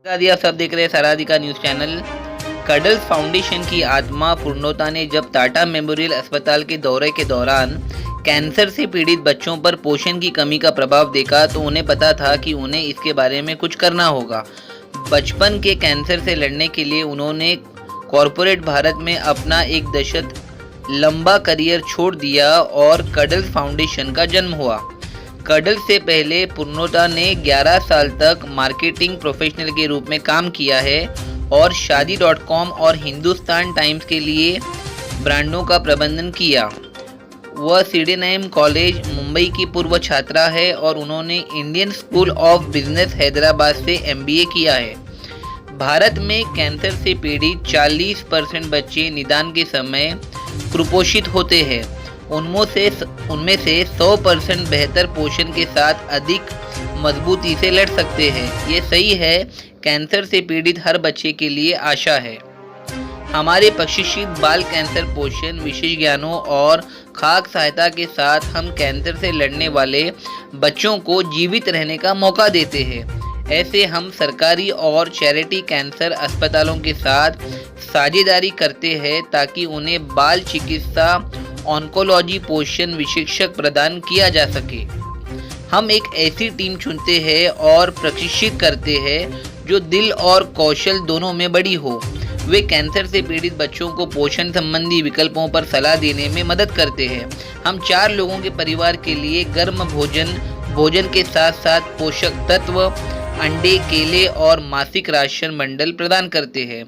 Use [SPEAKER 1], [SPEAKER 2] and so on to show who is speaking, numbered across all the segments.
[SPEAKER 1] आदि आप सब देख रहे हैं साराधिका न्यूज़ चैनल। कडल्स फाउंडेशन की आत्मा पूर्णोता ने जब टाटा मेमोरियल अस्पताल के दौरे के दौरान कैंसर से पीड़ित बच्चों पर पोषण की कमी का प्रभाव देखा तो उन्हें पता था कि उन्हें इसके बारे में कुछ करना होगा। बचपन के कैंसर से लड़ने के लिए उन्होंने कॉरपोरेट भारत में अपना एक दशक लंबा करियर छोड़ दिया और कडल्स फाउंडेशन का जन्म हुआ। कडल से पहले पूर्णोता ने 11 साल तक मार्केटिंग प्रोफेशनल के रूप में काम किया है और शादी.com और हिंदुस्तान टाइम्स के लिए ब्रांडों का प्रबंधन किया। वह सीडीएनएम कॉलेज मुंबई की पूर्व छात्रा है और उन्होंने Indian school of business Hyderabad से एमबीए किया है। भारत में कैंसर से पीड़ित 40% बच्चे निदान के समय कुपोषित होते हैं। उनमें से 100% बेहतर पोषण के साथ अधिक मजबूती से लड़ सकते हैं। ये सही है, कैंसर से पीड़ित हर बच्चे के लिए आशा है। हमारे प्रशिक्षित बाल कैंसर पोषण विशेष ज्ञानों और खाक सहायता के साथ हम कैंसर से लड़ने वाले बच्चों को जीवित रहने का मौका देते हैं। ऐसे हम सरकारी और चैरिटी कैंसर अस्पतालों के साथ साझेदारी करते हैं ताकि उन्हें बाल चिकित्सा ऑन्कोलॉजी पोषण विशेषज्ञ प्रदान किया जा सके। हम एक ऐसी टीम चुनते हैं और प्रशिक्षित करते हैं जो दिल और कौशल दोनों में बड़ी हो। वे कैंसर से पीड़ित बच्चों को पोषण संबंधी विकल्पों पर सलाह देने में मदद करते हैं। हम 4 लोगों के परिवार के लिए गर्म भोजन के साथ साथ पोषक तत्व, अंडे, केले और मासिक राशन बंडल प्रदान करते हैं।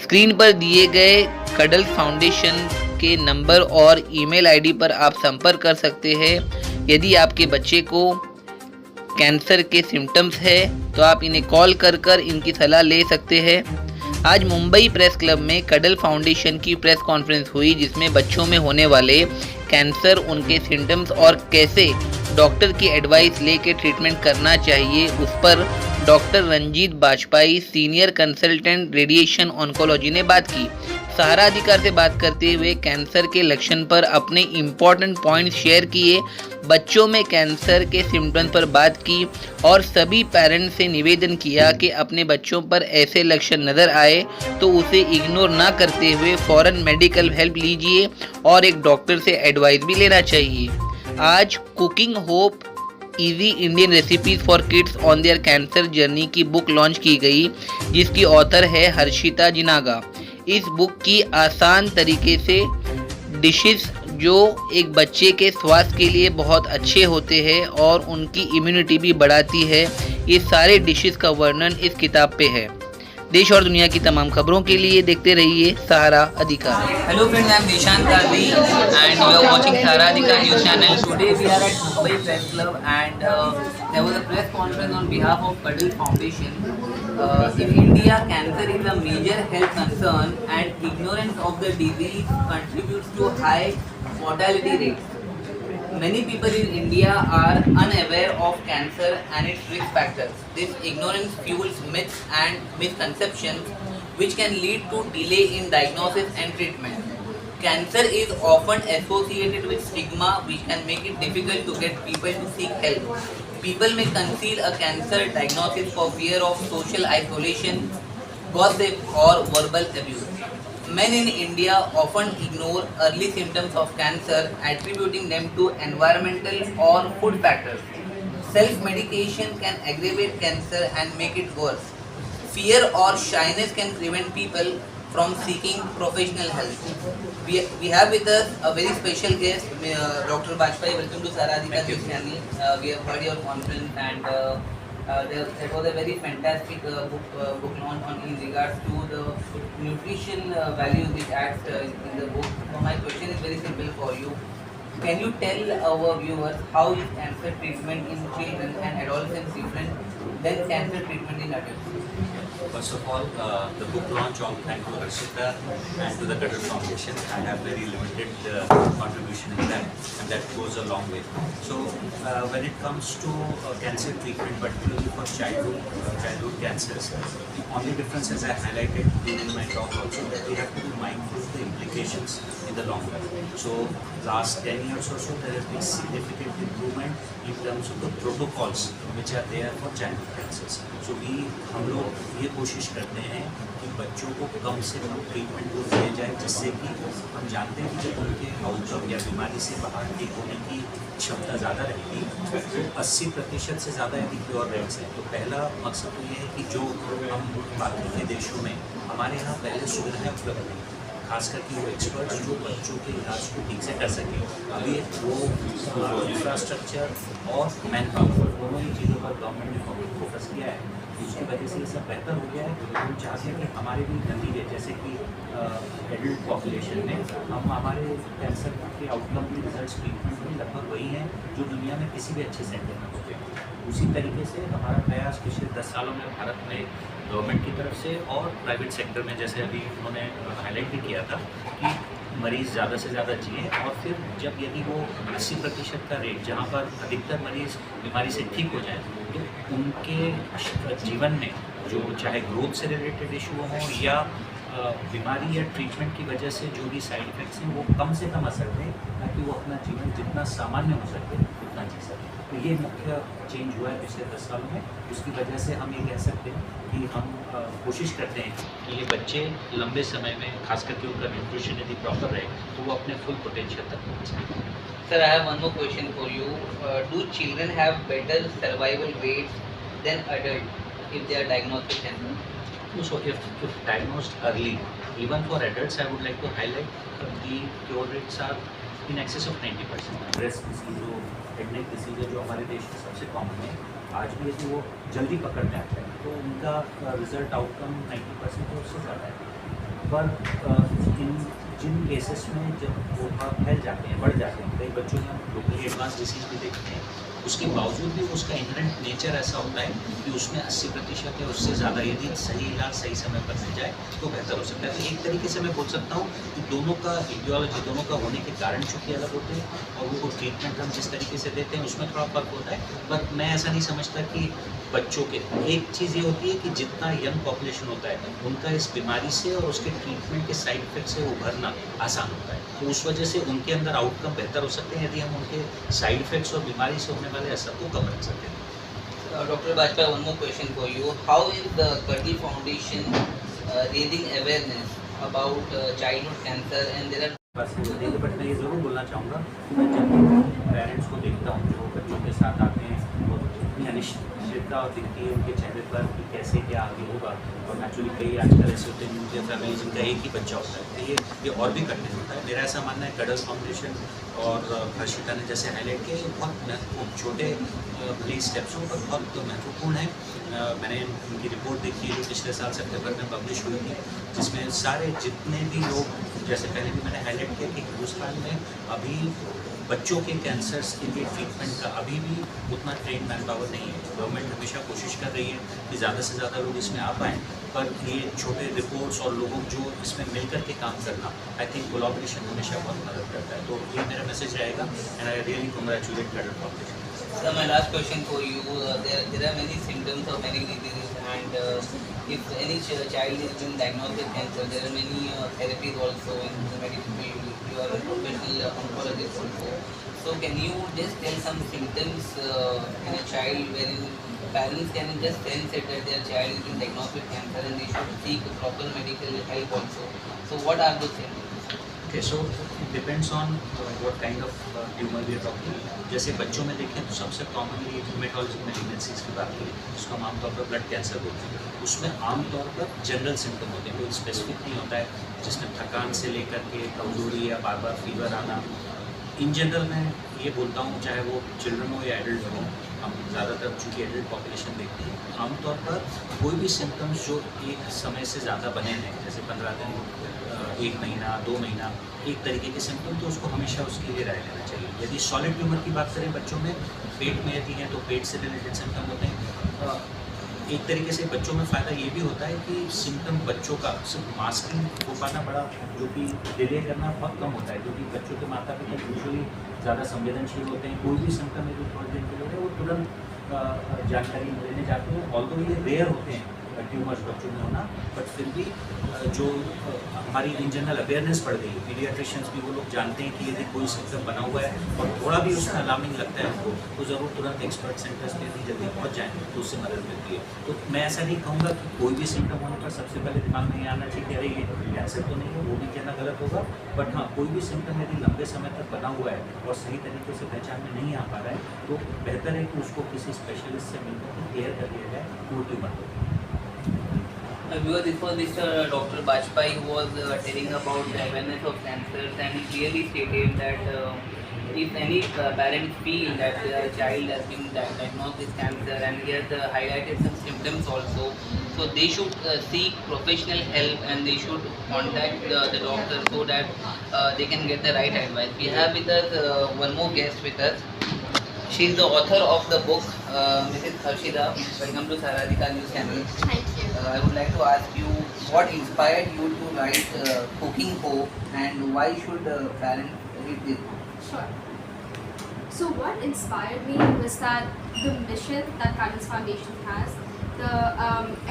[SPEAKER 1] स्क्रीन पर दिए गए कडल फाउंडेशन के नंबर और ईमेल आईडी पर आप संपर्क कर सकते हैं। यदि आपके बच्चे को कैंसर के सिम्टम्स है तो आप इन्हें कॉल कर इनकी सलाह ले सकते हैं। आज मुंबई प्रेस क्लब में कडल फाउंडेशन की प्रेस कॉन्फ्रेंस हुई जिसमें बच्चों में होने वाले कैंसर, उनके सिम्टम्स और कैसे डॉक्टर की एडवाइस लेकर ट्रीटमेंट करना चाहिए उस पर doctor Ranjit Bajpai, senior consultant radiation oncology ने बात की। सहारा अधिकार से बात करते हुए कैंसर के लक्षण पर अपने इम्पोर्टेंट पॉइंट्स शेयर किए, बच्चों में कैंसर के सिम्टम्स पर बात की और सभी पेरेंट्स से निवेदन किया कि अपने बच्चों पर ऐसे लक्षण नज़र आए तो उसे इग्नोर ना करते हुए फ़ौरन मेडिकल हेल्प लीजिए और एक डॉक्टर से एडवाइस भी लेना चाहिए। आज cooking hope easy Indian recipes for kids on their cancer journey की बुक लॉन्च की गई जिसकी ऑथर है हर्षिता जिनागा। इस बुक की आसान तरीके से डिशेस जो एक बच्चे के स्वास्थ्य के लिए बहुत अच्छे होते हैं और उनकी इम्यूनिटी भी बढ़ाती है, ये सारे डिशेस का वर्णन इस किताब पे है। देश और दुनिया की तमाम खबरों के लिए देखते रहिए सहारा अधिकार।
[SPEAKER 2] Hello friends, I am Nishan Kadri and you are watching Sahara Adhikar News Channel. Today we are at Mumbai Press Club and there was a press conference on behalf of Kadal Foundation. In India, cancer is a major health concern and ignorance of the disease contributes to high mortality rates. Many people in India are unaware of cancer and its risk factors. This ignorance fuels myths and misconceptions which can lead to delay in diagnosis and treatment. Cancer is often associated with stigma which can make it difficult to get people to seek help. People may conceal a cancer diagnosis for fear of social isolation, gossip or verbal abuse. Men in India often ignore early symptoms of cancer, attributing them to environmental or food factors. Self-medication can aggravate cancer and make it worse. Fear or shyness can prevent people from seeking professional help. We have with us a very special guest, Dr. Bajpai. Welcome to Saradhika News Channel. We have heard your conference and there was a very fantastic book launch on in regards to the nutrition value which adds in the book. So my question is very simple for you. Can you tell our viewers how is cancer treatment in children and adolescents different than cancer treatment in adults?
[SPEAKER 3] First of all, the book launch, all thanks to Harshita and to the Cuddle Foundation. I have very limited contribution in that, and that goes a long way. So, when it comes to cancer treatment, particularly for childhood cancers, the only difference, as I highlighted during my talk also, that we have to be mindful of the implications in the long run. So, last 10 years or so, there has been significant improvement in terms of the protocols which are there for childhood cancers. So, हम लोग ये कोशिश करते हैं कि बच्चों को कम से कम ट्रीटमेंट को दिया जाए, जिससे कि हम जानते हैं कि जब उनके आउटकम या बीमारी से बाहर ठीक होने की क्षमता ज़्यादा रहेगी, तो 80% से ज़्यादा यदि क्योर रेट्स हैं। तो पहला मकसद तो ये है कि जो हम बाकी के देशों में हमारे यहाँ पहले सुविधाएँ उपलब्ध नहीं, खास करके वो एक्सपर्ट्स जो बच्चों के इलाज को ठीक से कर सकें, अभी वो इंफ्रास्ट्रक्चर और मैन पावर दोनों ही चीज़ों पर गवर्नमेंट ने फोकस किया है। उसकी वजह से ये सब बेहतर हो गया है। हम चाहते हैं कि हमारे भी नतीजे, जैसे कि एडल्ट पॉपुलेशन में हम हमारे कैंसर के आउटकम की रिजल्ट ट्रीटमेंट में लगभग वही हैं जो दुनिया में किसी भी अच्छे सेंटर में होते हैं। उसी तरीके से हमारा प्रयास पिछले 10 सालों में भारत में गवर्नमेंट की तरफ से और प्राइवेट सेक्टर में, जैसे अभी उन्होंने हाईलाइट भी किया था कि मरीज़ ज़्यादा से ज़्यादा जिए, और फिर जब यदि वो 80% का रेट, जहाँ पर अधिकतर मरीज़ बीमारी से ठीक हो जाए, तो उनके जीवन में जो चाहे ग्रोथ से रिलेटेड इशू हो या बीमारी या ट्रीटमेंट की वजह से जो भी साइड इफ़ेक्ट्स हैं वो कम से कम असर दें, ताकि वो अपना जीवन जितना सामान्य हो सके उतना जी सके। तो ये मुख्य चेंज हुआ है पिछले 10 सालों में। उसकी वजह से हम ये कह सकते हैं कि हम कोशिश करते हैं कि ये बच्चे लंबे समय में, खास करके उनका न्यूट्रिशन यदि प्रॉपर रहे, तो वो अपने फुल पोटेंशियल तक पहुँच सकें।
[SPEAKER 1] Sir, I have one more question for you. Do children have better survival rates than adults if they are diagnosed with cancer?
[SPEAKER 3] So if diagnosed early, even for adults, I would like to highlight the cure rates are in excess of 90%. Breast disease हो, head neck disease है जो हमारे देश में सबसे common है, आज भी यदि वो जल्दी पकड़ में आता है तो उनका रिजल्ट आउटकम 90% है, उससे ज़्यादा है। पर इन जिन केसेस में जब वो फैल जाते हैं, बढ़ जाते हैं, कई बच्चों में हम लोकली एडवांस डिसीज भी देखते हैं, उसके बावजूद भी उसका इनहेरेंट नेचर ऐसा होता है कि उसमें 80% या उससे ज़्यादा यदि सही इलाज सही समय पर मिल जाए तो बेहतर हो सकता है। तो एक तरीके से मैं बोल सकता हूँ कि दोनों का इडियोलॉजी, दोनों का होने के कारण चूँकि अलग होते हैं, और वो ट्रीटमेंट हम जिस तरीके से देते हैं उसमें थोड़ा फर्क होता है। पर मैं ऐसा नहीं समझता कि बच्चों के, एक चीज़ ये होती है कि जितना यंग पॉपुलेशन होता है उनका इस बीमारी से और उसके ट्रीटमेंट के साइड इफेक्ट से उभरना आसान होता है, तो उस वजह से उनके अंदर आउटकम बेहतर हो सकते हैं यदि हम उनके साइड इफेक्ट्स और बीमारी से होने वाले असर को कम रख सकते हैं।
[SPEAKER 1] Dr. Bajpai, one more question for you. How is the Cuddle Foundation raising awareness about childhood cancer, and there are
[SPEAKER 3] बस नहीं, बट मैं ये ज़रूर बोलना चाहूँगा कि मैं जब पेरेंट्स को देखता हूँ जो बच्चों के साथ आते हैं, तो इतनी अनिश्चितता दिखती है उनके चेहरे पर कि कैसे क्या आगे होगा। और एक्चुअली कई आजकल ऐसे होते हैं न्यूज़ या फैमिली जिनका एक ही बच्चा होता है, तो ये और भी कठिन होता है। मेरा ऐसा मानना है कडल फाउंडेशन और हर्षिता ने जैसे हाईलाइट किया, ये बहुत महत्वपूर्ण, छोटे भले स्टेप्स हों पर बहुत महत्वपूर्ण है। मैंने उनकी रिपोर्ट देखी है जो पिछले साल सितंबर में पब्लिश हुई थी, जिसमें सारे जितने भी लोग, जैसे पहले भी मैंने हाईलाइट किया कि हिंदुस्तान में अभी बच्चों के कैंसर्स के लिए ट्रीटमेंट का अभी भी उतना ट्रेन मैन पावर नहीं है। गवर्नमेंट हमेशा कोशिश कर रही है कि ज़्यादा से ज़्यादा लोग इसमें आ पाएँ, पर ये छोटे रिपोर्ट्स और लोगों जो इसमें मिलकर के काम करना, आई थिंक कोलैबोरेशन हमेशा बहुत मदद करता है। तो ये मेरा मैसेज रहेगा, and I really congratulate cuddle foundation.
[SPEAKER 1] Sir, my last question for you. There are many symptoms of many diseases, and if any child is being diagnosed with cancer, there are many therapies also in the medical field. You are a professional oncologist also. So can you just tell some symptoms in a child wherein parents can just sense it that their child is being diagnosed with cancer and they should seek proper medical help also. So what are those symptoms?
[SPEAKER 3] Okay, so it depends on what kind of tumor we are talking. जैसे बच्चों में देखें तो सबसे commonly हेमेटोलॉजिक malignancies की बात करें, उसको हम आमतौर पर ब्लड कैंसर बोलते हैं। उसमें आमतौर पर जनरल सिम्टम होते हैं, कोई स्पेसिफिक नहीं होता है, जिसमें थकान से लेकर के कमजोरी या बार बार फीवर आना। इन जनरल मैं ये बोलता हूँ, चाहे वो चिल्ड्रन हो या एडल्ट हो, हम ज़्यादातर चूँकि एडल्ट पॉपुलेशन देखते हैं, आमतौर पर कोई भी सिम्टम्स जो एक समय से ज़्यादा बने हैं, जैसे 15 दिन, 1 महीना, 2 महीना, एक तरीके के सिम्टम, तो उसको हमेशा उसके लिए राय लेना चाहिए। यदि सॉलिड ट्यूमर की बात करें बच्चों में, पेट में यदि हैं तो पेट से रिलेटेड सिम्टम होते हैं। एक तरीके से बच्चों में फ़ायदा ये भी होता है कि सिम्टम बच्चों का सिर्फ मास्किंग हो पाना बड़ा, जो कि डिले करना बहुत कम होता है, क्योंकि बच्चों के माता पिता यूजुअली ज़्यादा संवेदनशील होते हैं। कोई भी सिम्टम है जो थोड़े दिन के लिए वो तुरंत जानकारी लेने जाते हैं। ऑल्दो ये रेयर होते हैं ट्यूमर्स बच्चों में होना, बट फिर भी जो हमारी इन जनरल अवेयरनेस बढ़ गई, पीडियाट्रिशियंस भी वो लोग जानते हैं कि यदि कोई सिम्टम बना हुआ है और थोड़ा भी उसमें अलार्मिंग लगता है उनको, तो ज़रूर तुरंत एक्सपर्ट सेंटर्स पे भी जल्दी पहुंच जाएँ तो उससे मदद मिलती है। तो मैं ऐसा नहीं कहूँगा कि कोई भी सिम्टम होने पर सबसे पहले दिमाग में ये आना चाहिए कि अरे ये कैंसर तो नहीं है, वो भी कहना गलत होगा। बट हाँ, कोई भी सिम्टम यदि लंबे समय तक बना हुआ है और सही तरीके से पहचान में नहीं आ पा रहा है, तो बेहतर है कि उसको किसी स्पेशलिस्ट से मिलकर केयर कर लिया जाए, वो ट्यूमर हो।
[SPEAKER 2] Because this was Mr. Dr. Bajpai who was telling about the awareness of cancers, and he clearly stated that if any parents feel that their child has been diagnosed with cancer, and he has highlighted some symptoms also, so they should seek professional help and they should contact the doctor so that they can get the right advice. We have with us one more guest with us. She is the author of the book, Mrs. Harshida. Welcome to Saradhika News Channel.
[SPEAKER 4] Thank you.
[SPEAKER 2] I would like to ask you what inspired you to write Cooking Hope, and why should parents read this book?
[SPEAKER 4] Sure. So what inspired me was that the mission that Cuddles Foundation has,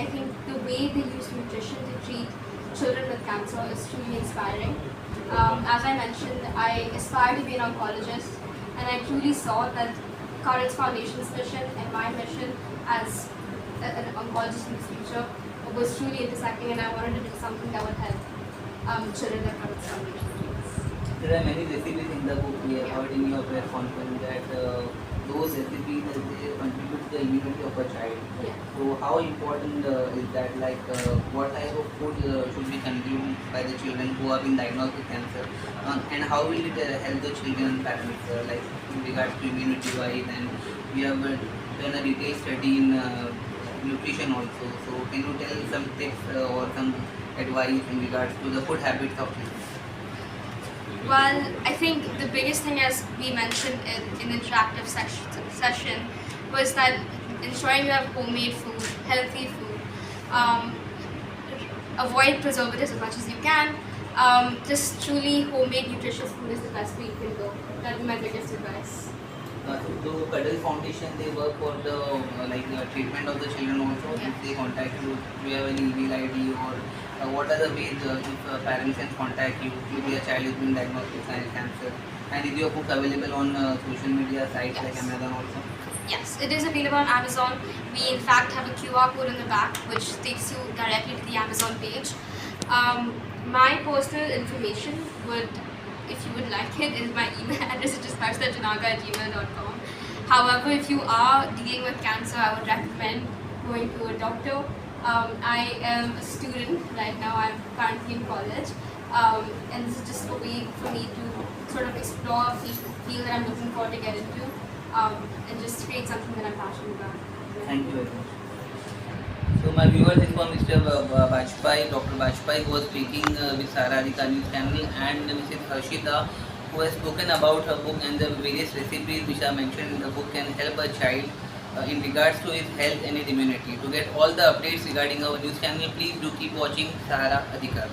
[SPEAKER 4] I think the way they use nutrition to treat children with cancer is truly inspiring. As I mentioned, I aspire to be an oncologist, and I truly saw that Cuddles Foundation's mission and my mission as an oncologist in the future was truly intersecting, and I wanted to do something that would help children that Cuddles Foundation treats.
[SPEAKER 2] There are many recipes in the book. We have heard in your press conference that those recipes they contribute to the immunity of a child.
[SPEAKER 4] Yeah.
[SPEAKER 2] So how important is that? Like what type of food should be consumed by the children who have been diagnosed with cancer, and how will it help the children and parents, like in regards to immunity wise? And we have done a detailed study in nutrition also. So can you tell some tips or some advice in regards to the food habits of children?
[SPEAKER 4] Well, I think the biggest thing, as we mentioned in the interactive session, was that ensuring you have homemade food, healthy food, avoid preservatives as much as you can. Just truly homemade nutritious food is the best way you can go. That would be my biggest advice.
[SPEAKER 2] So Cuddle Foundation, they work for the treatment of the children also.
[SPEAKER 4] Yeah.
[SPEAKER 2] If they contact you, do you have any email ID, or what are the ways if parents can contact you if their child has been diagnosed with cancer? And is your book available on social media sites like
[SPEAKER 4] Yes.
[SPEAKER 2] Amazon also?
[SPEAKER 4] Yes, it is available on Amazon. We in fact have a QR code in the back which takes you directly to the Amazon page. My personal information would, if you would like it, is my email address, which is harshitjanaga@gmail.com. However, if you are dealing with cancer, I would recommend going to a doctor. I am a student right now. I'm currently in college, and this is just a way for me to sort of explore a field that I'm looking forward to get into, and just create something that I'm passionate about.
[SPEAKER 2] Thank you very much. So my viewers, this was Mr. Bajpai, Dr. Bajpai, who was speaking with Saradhika News Channel, and Mrs. Harshita, who has spoken about her book and the various recipes which are mentioned in the book can help a child in regards to his health and his immunity. To get all the updates regarding our news channel, please do keep watching Sahara Adhikar.